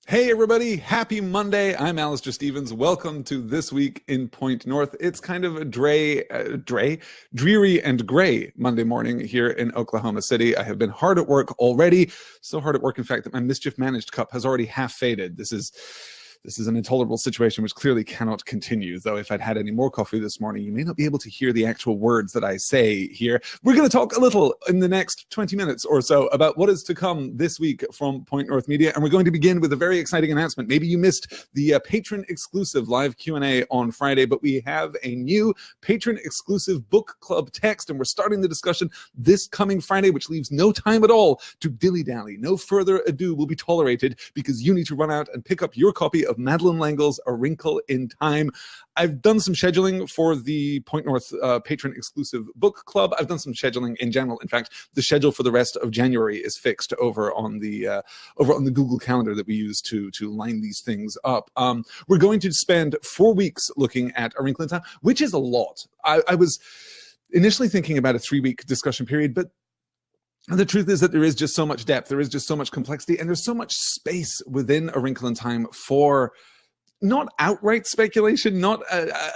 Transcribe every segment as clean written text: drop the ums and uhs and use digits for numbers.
Hey everybody, happy Monday. I'm Alistair Stevens. Welcome to This Week in Point North. It's kind of a dreary and gray Monday morning here in Oklahoma City. I have been hard at work already. So hard at work, in fact, that my mischief managed cup has already half faded. This is an intolerable situation which clearly cannot continue, though if I'd had any more coffee this morning, you may not be able to hear the actual words that I say here. We're going to talk a little in the next 20 minutes or so about what is to come this week from Point North Media, and we're going to begin with a very exciting announcement. Maybe you missed the patron-exclusive live Q&A on Friday, but we have a new patron-exclusive book club text, and we're starting the discussion this coming Friday, which leaves no time at all to dilly-dally. No further ado will be tolerated because you need to run out and pick up your copy of Madeleine L'Engle's A Wrinkle in Time. I've done some scheduling for the Point North patron exclusive book club. I've done some scheduling in general. In fact, the schedule for the rest of January is fixed over on the Google Calendar that we use to line these things up. We're going to spend 4 weeks looking at A Wrinkle in Time, which is a lot. I was initially thinking about a 3-week discussion period, but the truth is that there is just so much depth, there is just so much complexity, and there's so much space within A Wrinkle in Time for not outright speculation, not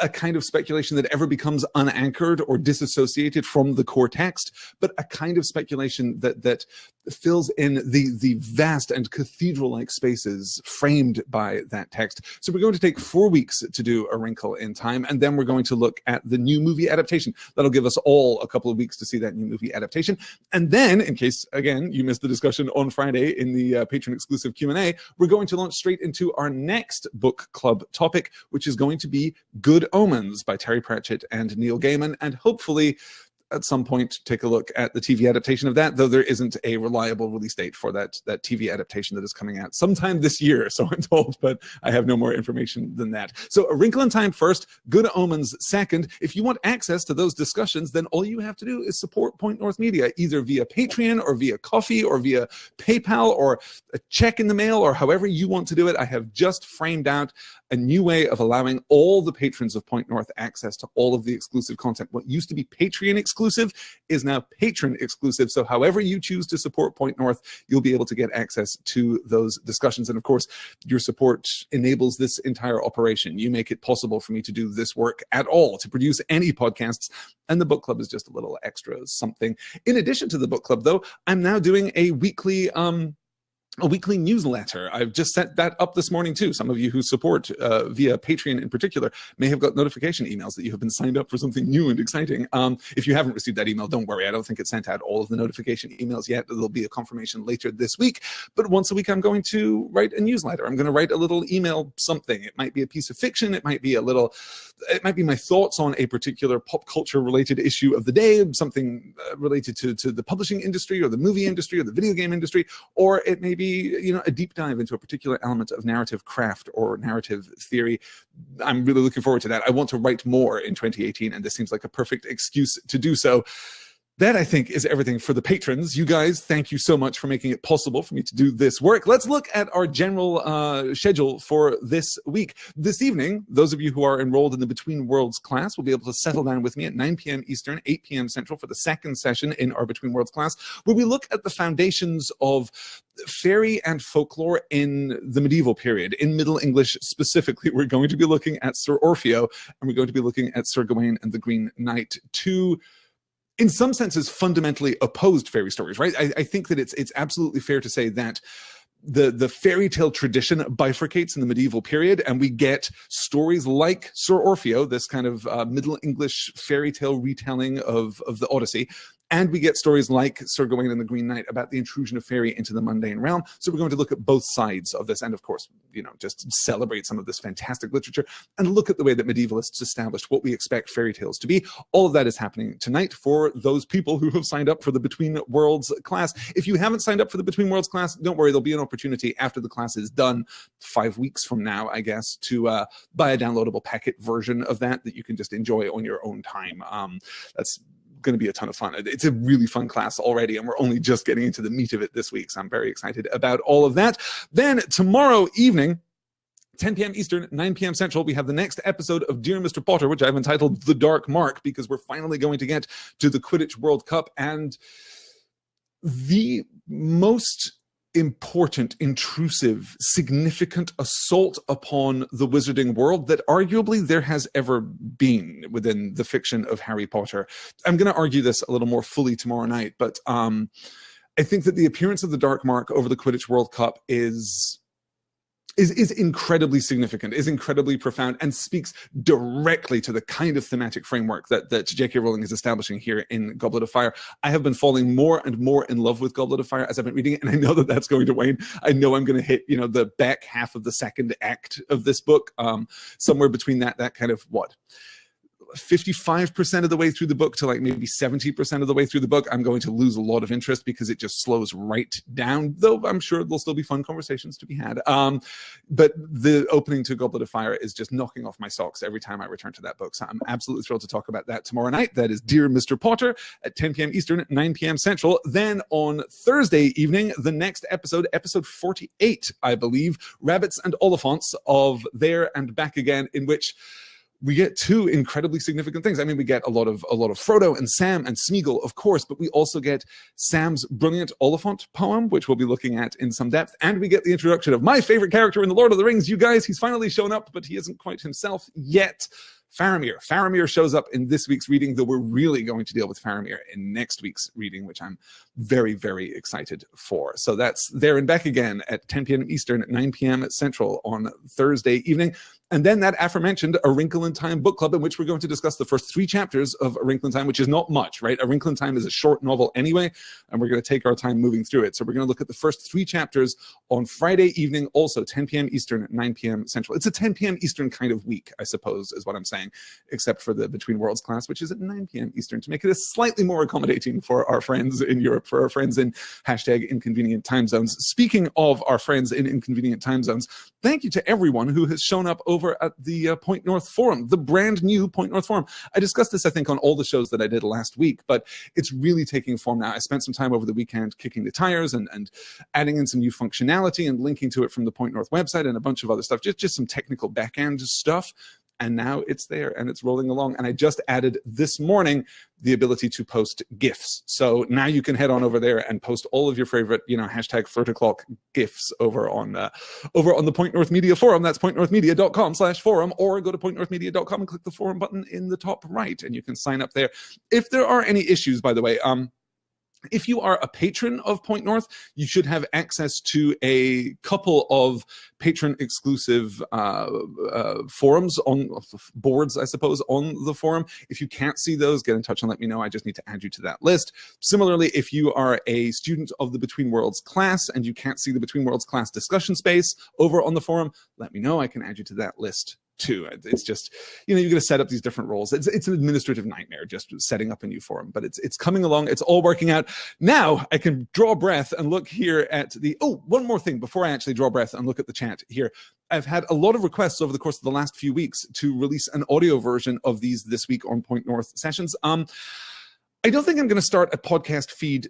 a kind of speculation that ever becomes unanchored or disassociated from the core text, but a kind of speculation that fills in the vast and cathedral-like spaces framed by that text. So we're going to take 4 weeks to do A Wrinkle in Time, and then we're going to look at the new movie adaptation. That'll give us all a couple of weeks to see that new movie adaptation. And then, in case, again, you missed the discussion on Friday in the patron-exclusive Q&A, we're going to launch straight into our next book club topic, which is going to be Good Omens by Terry Pratchett and Neil Gaiman, and hopefully at some point take a look at the TV adaptation of that, though there isn't a reliable release date for that TV adaptation that is coming out sometime this year, so I'm told, but I have no more information than that. So A Wrinkle in Time first, Good Omens second. If you want access to those discussions, then all you have to do is support Point North Media, either via Patreon or via Coffee or via PayPal or a check in the mail or however you want to do it. I have just framed out a new way of allowing all the patrons of Point North access to all of the exclusive content. What used to be Patreon exclusive is now patron exclusive. So however you choose to support Point North, you'll be able to get access to those discussions. And of course, your support enables this entire operation. You make it possible for me to do this work at all, to produce any podcasts. And the book club is just a little extra something. In addition to the book club, though, I'm now doing a weekly newsletter. I've just set that up this morning too. Some of you who support via Patreon in particular may have got notification emails that you have been signed up for something new and exciting. If you haven't received that email, don't worry. I don't think it sent out all of the notification emails yet. There'll be a confirmation later this week. But once a week, I'm going to write a newsletter. I'm going to write a little email something. It might be a piece of fiction. It might be my thoughts on a particular pop culture related issue of the day, something related to the publishing industry or the movie industry or the video game industry, or it may be a deep dive into a particular element of narrative craft or narrative theory. I'm really looking forward to that. I want to write more in 2018, and this seems like a perfect excuse to do so. That, I think, is everything for the patrons. You guys, thank you so much for making it possible for me to do this work. Let's look at our general schedule for this week. This evening, those of you who are enrolled in the Between Worlds class will be able to settle down with me at 9 p.m. Eastern, 8 p.m. Central for the second session in our Between Worlds class, where we look at the foundations of fairy and folklore in the medieval period. In Middle English specifically, we're going to be looking at Sir Orfeo, and we're going to be looking at Sir Gawain and the Green Knight, two, in some senses, fundamentally opposed fairy stories, right? I think that it's absolutely fair to say that the fairy tale tradition bifurcates in the medieval period, and we get stories like Sir Orfeo, this kind of Middle English fairy tale retelling of the Odyssey, and we get stories like Sir Gawain and the Green Knight about the intrusion of fairy into the mundane realm. So we're going to look at both sides of this, and of course, just celebrate some of this fantastic literature and look at the way that medievalists established what we expect fairy tales to be. All of that is happening tonight for those people who have signed up for the Between Worlds class. If you haven't signed up for the Between Worlds class, don't worry, there'll be an opportunity after the class is done, 5 weeks from now, I guess, to buy a downloadable packet version of that you can just enjoy on your own time. That's going to be a ton of fun. It's a really fun class already, and we're only just getting into the meat of it this week, so I'm very excited about all of that. Then tomorrow evening, 10 p.m. Eastern, 9 p.m. Central, we have the next episode of Dear Mr. Potter, which I've entitled The Dark Mark, because we're finally going to get to the Quidditch World Cup, and the most important, intrusive, significant assault upon the wizarding world that arguably there has ever been within the fiction of Harry Potter. I'm going to argue this a little more fully tomorrow night, but I think that the appearance of the Dark Mark over the Quidditch World Cup is incredibly significant, is incredibly profound, and speaks directly to the kind of thematic framework that J.K. Rowling is establishing here in Goblet of Fire. I have been falling more and more in love with Goblet of Fire as I've been reading it, and I know that that's going to wane. I know I'm going to hit, the back half of the second act of this book, somewhere between that kind of, 55% of the way through the book to like maybe 70% of the way through the book, I'm going to lose a lot of interest because it just slows right down, though I'm sure there'll still be fun conversations to be had. But the opening to Goblet of Fire is just knocking off my socks every time I return to that book. So I'm absolutely thrilled to talk about that tomorrow night. That is Dear Mr. Potter at 10 p.m. Eastern, 9 p.m. Central. Then on Thursday evening, the next episode 48, I believe, Rabbits and Oliphants of There and Back Again, in which we get two incredibly significant things. I mean, we get a lot of Frodo and Sam and Smeagol, of course, but we also get Sam's brilliant Oliphant poem, which we'll be looking at in some depth, and we get the introduction of my favorite character in The Lord of the Rings. You guys, he's finally shown up, but he isn't quite himself yet. Faramir. Faramir shows up in this week's reading, though we're really going to deal with Faramir in next week's reading, which I'm very, very excited for. So that's There and Back Again at 10 p.m. Eastern, 9 p.m. Central on Thursday evening. And then that aforementioned A Wrinkle in Time book club, in which we're going to discuss the first 3 chapters of A Wrinkle in Time, which is not much, right? A Wrinkle in Time is a short novel anyway, and we're going to take our time moving through it. So we're going to look at the first 3 chapters on Friday evening, also 10 p.m. Eastern, 9 p.m. Central. It's a 10 p.m. Eastern kind of week, I suppose, is what I'm saying, except for the Between Worlds class, which is at 9 p.m. Eastern, to make it a slightly more accommodating for our friends in Europe, for our friends in #inconvenient time zones. Speaking of our friends in inconvenient time zones, thank you to everyone who has shown up over at the Point North Forum, the brand new Point North Forum. I discussed this, I think, on all the shows that I did last week, but it's really taking form now. I spent some time over the weekend kicking the tires and adding in some new functionality and linking to it from the Point North website and a bunch of other stuff, just some technical back-end stuff. And now it's there and it's rolling along. And I just added this morning the ability to post GIFs. So now you can head on over there and post all of your favorite, #FurtO'clock GIFs over on the Point North Media Forum. That's pointnorthmedia.com/forum, or go to pointnorthmedia.com and click the forum button in the top right, and you can sign up there. If there are any issues, by the way, if you are a patron of Point North, you should have access to a couple of patron-exclusive forums, on boards, I suppose, on the forum. If you can't see those, get in touch and let me know. I just need to add you to that list. Similarly, if you are a student of the Between Worlds class and you can't see the Between Worlds class discussion space over on the forum, let me know. I can add you to that list too. It's just, you're going to set up these different roles. It's an administrative nightmare just setting up a new forum, but it's coming along. It's all working out. Now I can draw breath and look here at one more thing before I actually draw breath and look at the chat here. I've had a lot of requests over the course of the last few weeks to release an audio version of these this week on Point North sessions. I don't think I'm going to start a podcast feed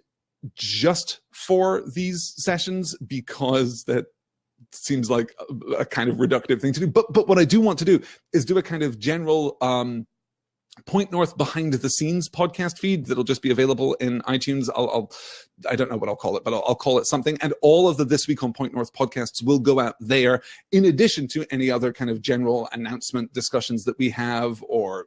just for these sessions, because that seems like a kind of reductive thing to do. But what I do want to do is do a kind of general Point North behind the scenes podcast feed that'll just be available in iTunes. I don't know what I'll call it, but I'll call it something. And all of the This Week on Point North podcasts will go out there, in addition to any other kind of general announcement discussions that we have, or,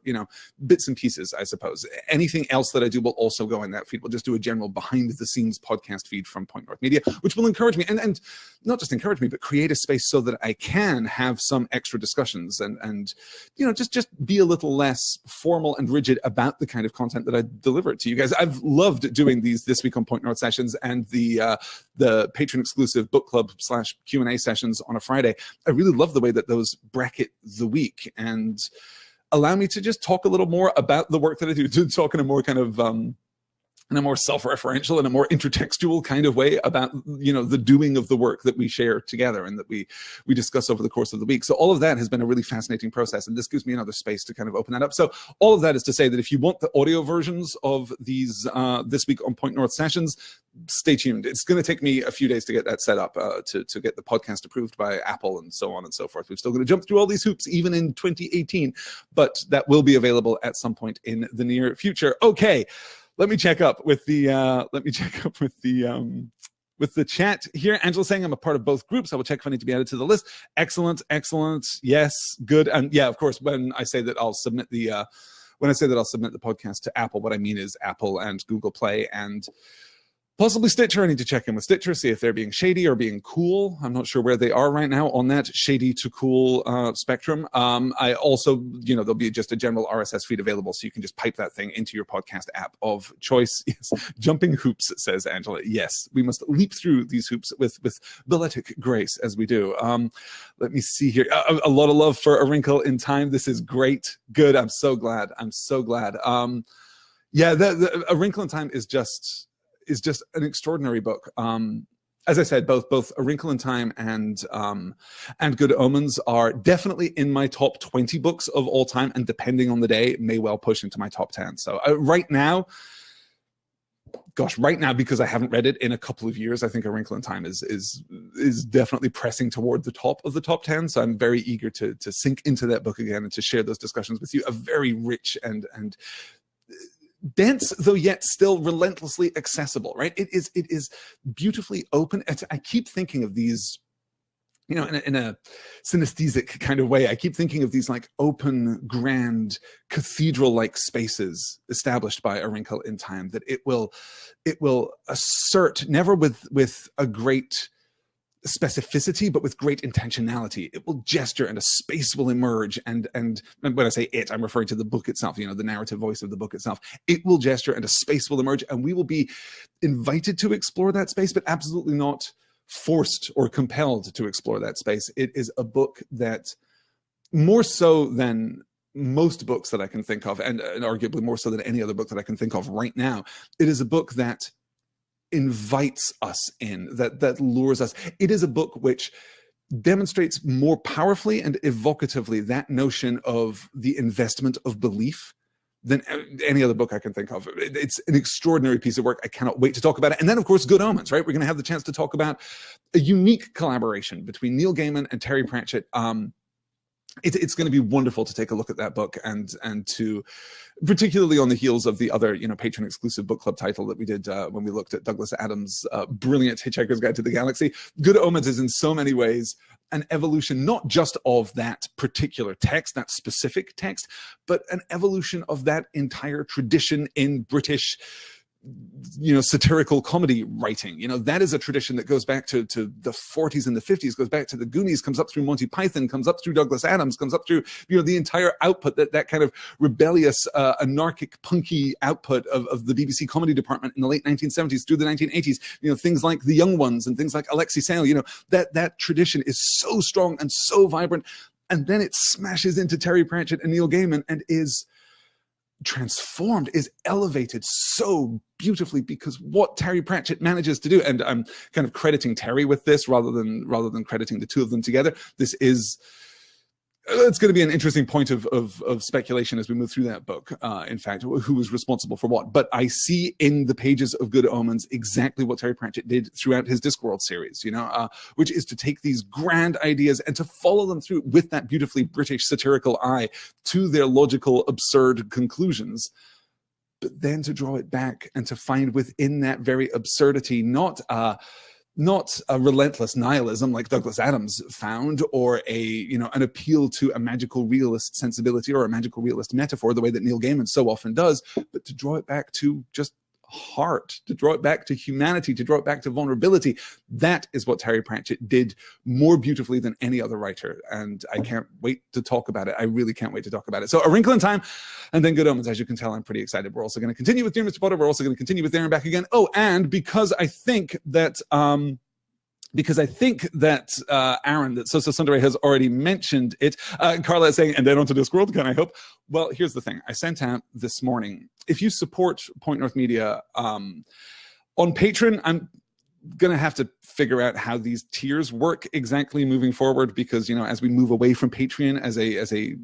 bits and pieces, I suppose. Anything else that I do will also go in that feed. We'll just do a general behind the scenes podcast feed from Point North Media, which will encourage me, and not just encourage me, but create a space so that I can have some extra discussions and just be a little less formal and rigid about the kind of content that I deliver to you guys. I've loved doing these This Week on Point North sessions and the patron exclusive book club / Q&A sessions on a Friday. I really love the way that those bracket the week and allow me to just talk a little more about the work that I do, to talk in a more kind of in a more self-referential and a more intertextual kind of way about, the doing of the work that we share together and that we discuss over the course of the week. So all of that has been a really fascinating process, and this gives me another space to kind of open that up. So all of that is to say that if you want the audio versions of these This Week on Point North sessions, stay tuned. It's going to take me a few days to get that set up, to get the podcast approved by Apple and so on and so forth. We're still going to jump through all these hoops even in 2018, but that will be available at some point in the near future. Okay. Let me check up with the with the chat here. Angela saying I'm a part of both groups. I will check if I need to be added to the list. Excellent, excellent. Yes, good. And yeah, of course, when I say that I'll submit the podcast to Apple, what I mean is Apple and Google Play and possibly Stitcher. I need to check in with Stitcher, see if they're being shady or being cool. I'm not sure where they are right now on that shady to cool spectrum. I also, there'll be just a general RSS feed available, so you can just pipe that thing into your podcast app of choice. Yes. Jumping hoops, says Angela. Yes, we must leap through these hoops with balletic grace as we do. Let me see here. A lot of love for A Wrinkle in Time. This is great. Good. I'm so glad. A Wrinkle in Time is just an extraordinary book. As I said, both A Wrinkle in Time and Good Omens are definitely in my top 20 books of all time, and depending on the day, may well push into my top 10. So right now, because I haven't read it in a couple of years, I think A Wrinkle in Time is definitely pressing toward the top of the top 10. So I'm very eager to sink into that book again and to share those discussions with you. A very rich and dense, though yet still relentlessly accessible, right? It is beautifully open. I keep thinking of these, in a synesthesic kind of way. I keep thinking of these like open, grand, cathedral-like spaces established by A Wrinkle in Time that it will assert, never with a great specificity, but with great intentionality. It will gesture and a space will emerge, and when I say it, I'm referring to the book itself, the narrative voice of the book itself. It will gesture and a space will emerge, and we will be invited to explore that space, but absolutely not forced or compelled to explore that space. It is a book that, more so than most books that I can think of, and arguably more so than any other book that I can think of right now, it is a book that invites us in, that lures us. It is a book which demonstrates more powerfully and evocatively that notion of the investment of belief than any other book I can think of. It's an extraordinary piece of work. I cannot wait to talk about it. And then, of course, Good Omens, right? We're going to have the chance to talk about a unique collaboration between Neil Gaiman and Terry Pratchett. It's going to be wonderful to take a look at that book and to, particularly on the heels of the other, Patreon exclusive book club title that we did when we looked at Douglas Adams' brilliant Hitchhiker's Guide to the Galaxy. Good Omens is in so many ways an evolution, not just of that particular text, that specific text, but an evolution of that entire tradition in British satirical comedy writing. That is a tradition that goes back to the 40s and the 50s, goes back to the Goonies, comes up through Monty Python, comes up through Douglas Adams, comes up through, the entire output, that kind of rebellious, anarchic, punky output of the BBC comedy department in the late 1970s through the 1980s, things like The Young Ones and things like Alexei Sayle, that tradition is so strong and so vibrant. And then it smashes into Terry Pratchett and Neil Gaiman and is transformed, is elevated so beautifully, because what Terry Pratchett manages to do, and I'm kind of crediting Terry with this rather than crediting the two of them together. It's going to be an interesting point of speculation as we move through that book. In fact, who was responsible for what? But I see in the pages of Good Omens exactly what Terry Pratchett did throughout his Discworld series, which is to take these grand ideas and to follow them through with that beautifully British satirical eye to their logical, absurd conclusions, but then to draw it back and to find within that very absurdity not a relentless nihilism like Douglas Adams found, or an appeal to a magical realist sensibility or a magical realist metaphor, the way that Neil Gaiman so often does, but to draw it back to just heart, to draw it back to humanity, to draw it back to vulnerability. That is what Terry Pratchett did more beautifully than any other writer, and I can't wait to talk about it. I really can't wait to talk about it. So A Wrinkle in Time and then Good Omens. As you can tell, I'm pretty excited. We're also going to continue with Dear Mr. Potter. We're also going to continue with There and Back Again. Oh, and because I think that Aaron, that Sosa Sundare has already mentioned it. Carla is saying, and then onto Discworld, can I hope? Well, here's the thing. I sent out this morning, if you support Point North Media on Patreon, I'm going to have to figure out how these tiers work exactly moving forward, because, as we move away from Patreon as a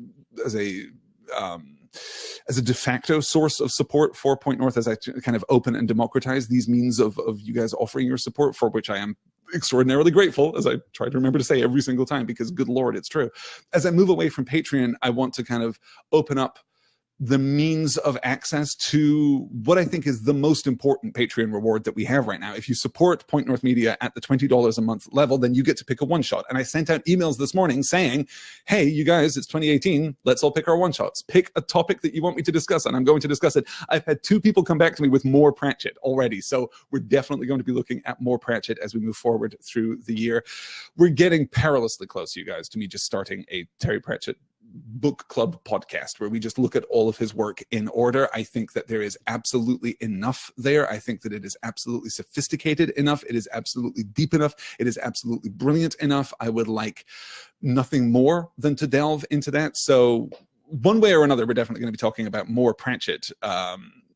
de facto source of support for Point North, as I kind of open and democratize these means of you guys offering your support, for which I am extraordinarily grateful, as I try to remember to say every single time, because good Lord, it's true. As I move away from Patreon, I want to kind of open up the means of access to what I think is the most important Patreon reward that we have right now. If you support Point North Media at the $20 a month level, then you get to pick a one-shot. And I sent out emails this morning saying, hey, you guys, it's 2018. Let's all pick our one-shots. Pick a topic that you want me to discuss, and I'm going to discuss it. I've had 2 people come back to me with more Pratchett already. So we're definitely going to be looking at more Pratchett as we move forward through the year. We're getting perilously close, you guys, to me just starting a Terry Pratchett book club podcast where we just look at all of his work in order. I think that there is absolutely enough there. I think that it is absolutely sophisticated enough. It is absolutely deep enough. It is absolutely brilliant enough. I would like nothing more than to delve into that. So one way or another, we're definitely going to be talking about more Pratchett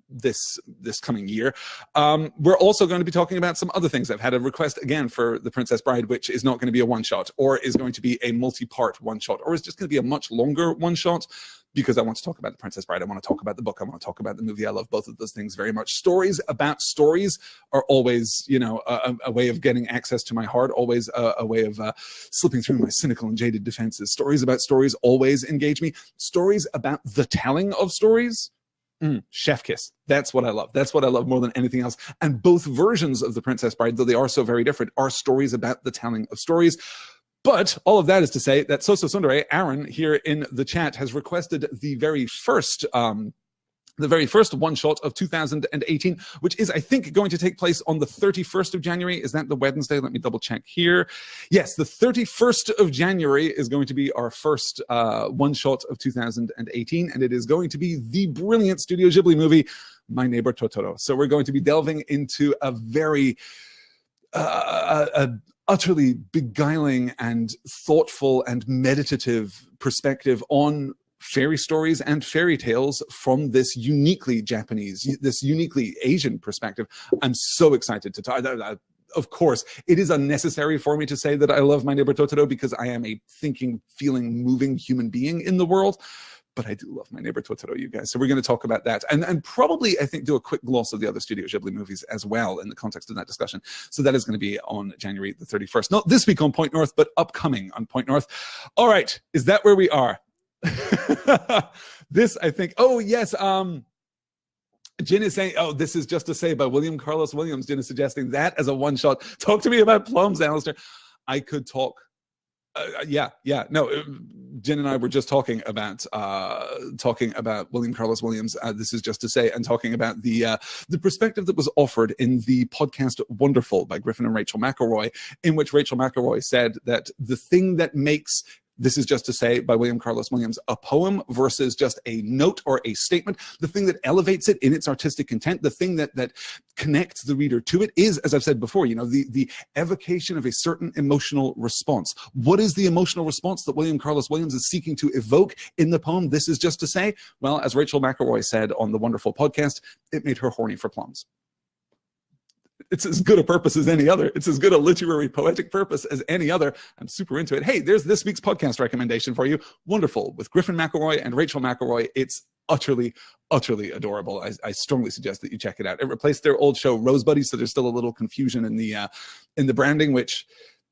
this coming year. We're also going to be talking about some other things. I've had a request again for The Princess Bride, which is not going to be a one-shot, or is going to be a multi-part one-shot, or is just going to be a much longer one-shot, because I want to talk about The Princess Bride. I want to talk about the book. I want to talk about the movie. I love both of those things very much. Stories about stories are always, you know, a way of getting access to my heart, always a way of slipping through my cynical and jaded defenses. Stories about stories always engage me. Stories about the telling of stories, chef kiss. That's what I love. That's what I love more than anything else. And both versions of The Princess Bride, though they are so very different, are stories about the telling of stories. But all of that is to say that Soso Sundare, Aaron, here in the chat, has requested the very first one-shot of 2018, which is, I think, going to take place on the 31st of January. Is that the Wednesday? Let me double check here. Yes, the 31st of January is going to be our first one-shot of 2018, and it is going to be the brilliant Studio Ghibli movie, My Neighbor Totoro. So we're going to be delving into a very utterly beguiling and thoughtful and meditative perspective on fairy stories and fairy tales from this uniquely Japanese, this uniquely Asian perspective. I'm so excited to talk. Of course, it is unnecessary for me to say that I love My Neighbor Totoro because I am a thinking, feeling, moving human being in the world. But I do love My Neighbor Totoro, you guys. So we're going to talk about that. And probably, I think, do a quick gloss of the other Studio Ghibli movies as well in the context of that discussion. So that is going to be on January the 31st. Not this week on Point North, but upcoming on Point North. All right. Is that where we are? This, I think, oh, yes. Jin is saying, oh, this is Just to Say by William Carlos Williams. Jin is suggesting that as a one-shot. Talk to me about plums, Alistair. I could talk. No, Jen and I were just talking about William Carlos Williams. This is Just to Say, and talking about the perspective that was offered in the podcast Wonderful by Griffin and Rachel McElroy, in which Rachel McElroy said that the thing that makes This Is Just to Say by William Carlos Williams a poem versus just a note or a statement, the thing that elevates it in its artistic content, the thing that connects the reader to it is, as I've said before, you know, the evocation of a certain emotional response. What is the emotional response that William Carlos Williams is seeking to evoke in the poem This Is Just to Say? Well, as Rachel McElroy said on the Wonderful podcast, it made her horny for plums. It's as good a purpose as any other. It's as good a literary poetic purpose as any other. I'm super into it. Hey, there's this week's podcast recommendation for you. Wonderful, with Griffin McElroy and Rachel McElroy. It's utterly, utterly adorable. I strongly suggest that you check it out. It replaced their old show Rose Buddies, so there's still a little confusion in the branding, which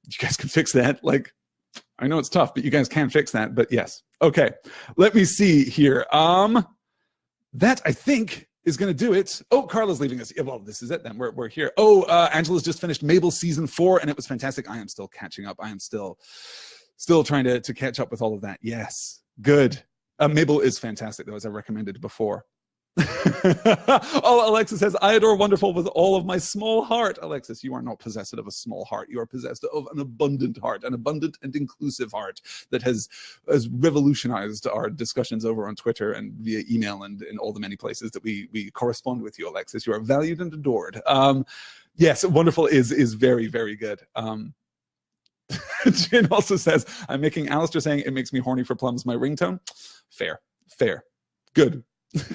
you guys can fix that. Like, I know it's tough, but you guys can fix that. But yes. Okay. Let me see here. That, I think, is going to do it. Oh, Carla's leaving us. Yeah, well, this is it then. We're here. Oh, Angela's just finished Mabel season 4, and it was fantastic. I am still catching up. I am still trying to catch up with all of that. Yes, good. Mabel is fantastic, though, as I recommended before. Oh, Alexis says, I adore Wonderful with all of my small heart. Alexis, you are not possessed of a small heart. You are possessed of an abundant heart, an abundant and inclusive heart that has revolutionized our discussions over on Twitter and via email and in all the many places that we correspond with you, Alexis. You are valued and adored. Yes, Wonderful is very, very good. Jin also says, I'm making Alistair saying it makes me horny for plums my ringtone. Fair. Good.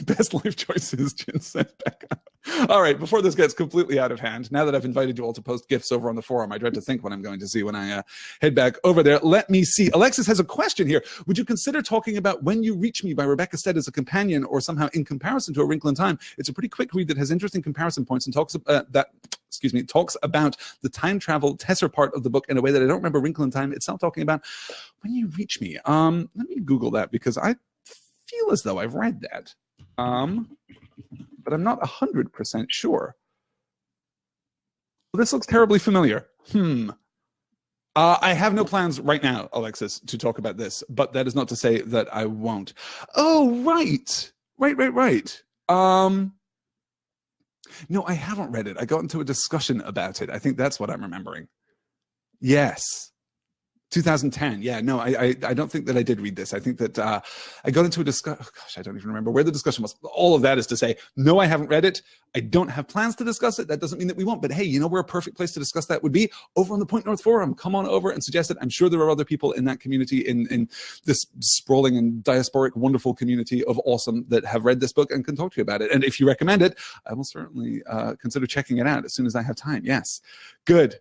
Best life choices, Jin said back up. All right, before this gets completely out of hand, now that I've invited you all to post GIFs over on the forum, I dread to think what I'm going to see when I head back over there. Let me see. Alexis has a question here. Would you consider talking about When You Reach Me by Rebecca Stead as a companion or somehow in comparison to A Wrinkle in Time? It's a pretty quick read that has interesting comparison points and talks about the time travel Tesser part of the book in a way that I don't remember Wrinkle in Time itself talking about. When You Reach Me. Let me Google that because I feel as though I've read that. but I'm not 100% sure. Well, this looks terribly familiar. I have no plans right now, Alexis, to talk about this, but that is not to say that I won't. Oh, right. Right. No, I haven't read it. I got into a discussion about it. I think that's what I'm remembering. Yes. 2010. Yeah, no, I don't think that I did read this. I think that I got into a discussion. Oh, gosh, I don't even remember where the discussion was. All of that is to say, no, I haven't read it. I don't have plans to discuss it. That doesn't mean that we won't. But hey, you know where a perfect place to discuss that would be? Over on the Point North Forum. Come on over and suggest it. I'm sure there are other people in that community, in this sprawling and diasporic, wonderful community of awesome that have read this book and can talk to you about it. And if you recommend it, I will certainly consider checking it out as soon as I have time. Yes. Good.